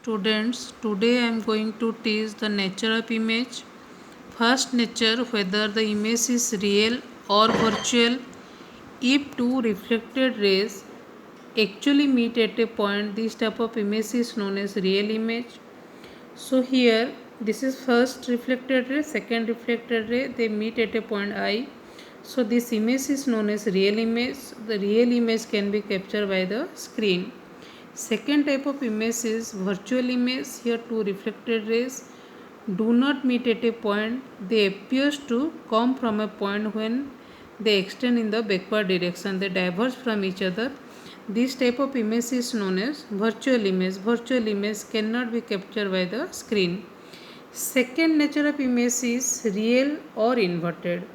Students, today I am going to teach the nature of image. First, nature, whether the image is real or virtual. If two reflected rays actually meet at a point, this type of image is known as real image. So here, this is first reflected ray, second reflected ray, they meet at a point I. So this image is known as real image. The real image can be captured by the screen. Second type of image is virtual image. Here two reflected rays do not meet at a point. They appears to come from a point when they extend in the backward direction. They diverge from each other. This type of image is known as virtual image. Virtual image cannot be captured by the screen. Second nature of image is real or inverted.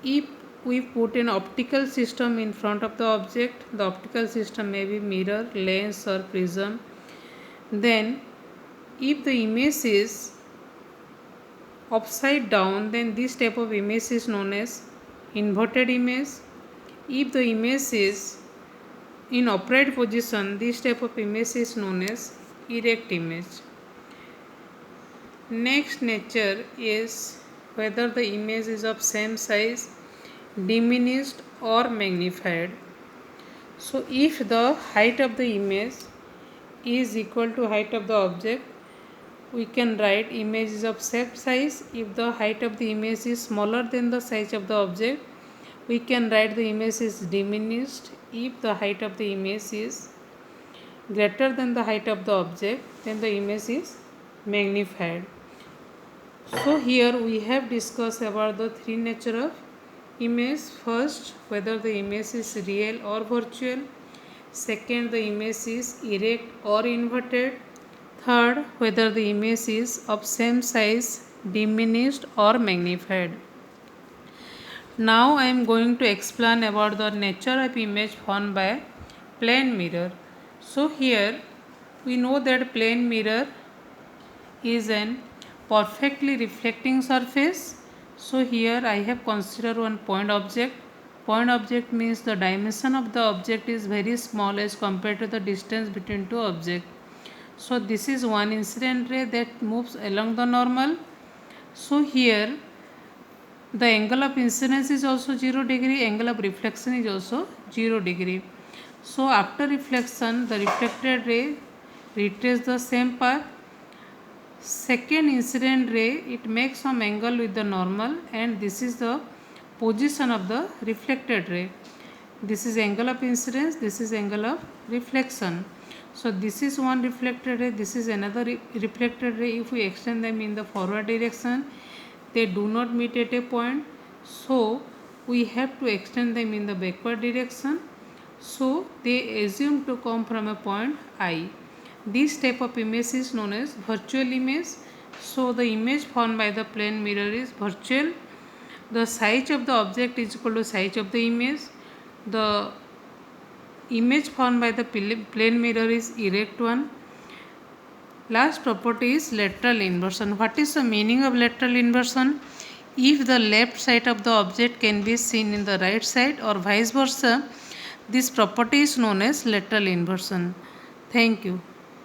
If we put an optical system in front of the object, the optical system may be mirror, lens or prism. Then if the image is upside down, then this type of image is known as inverted image. If the image is in upright position, this type of image is known as erect image. Next nature is whether the image is of same size, diminished or magnified. So if the height of the image is equal to height of the object, we can write image is of same size. If the height of the image is smaller than the size of the object, we can write the image is diminished. If the height of the image is greater than the height of the object, then the image is magnified. So here we have discussed about the three nature of image. First, whether the image is real or virtual. Second, the image is erect or inverted. Third, whether the image is of same size, diminished or magnified. Now I am going to explain about the nature of image formed by plane mirror. So here we know that plane mirror is an perfectly reflecting surface. So here I have considered one point object. Point object means the dimension of the object is very small as compared to the distance between two objects. So this is one incident ray that moves along the normal. So here the angle of incidence is also 0 degree, angle of reflection is also 0 degree. So after reflection, the reflected ray retraces the same path. Second incident ray, it makes some angle with the normal, and this is the position of the reflected ray. This is angle of incidence, this is angle of reflection. So this is one reflected ray, this is another reflected ray. If we extend them in the forward direction, they do not meet at a point, so we have to extend them in the backward direction, so they assume to come from a point I. This type of image is known as virtual image. So the image formed by the plane mirror is virtual. The size of the object is equal to size of the image. The image formed by the plane mirror is erect one. Last property is lateral inversion. What is the meaning of lateral inversion? If the left side of the object can be seen in the right side or vice versa, this property is known as lateral inversion. Thank you.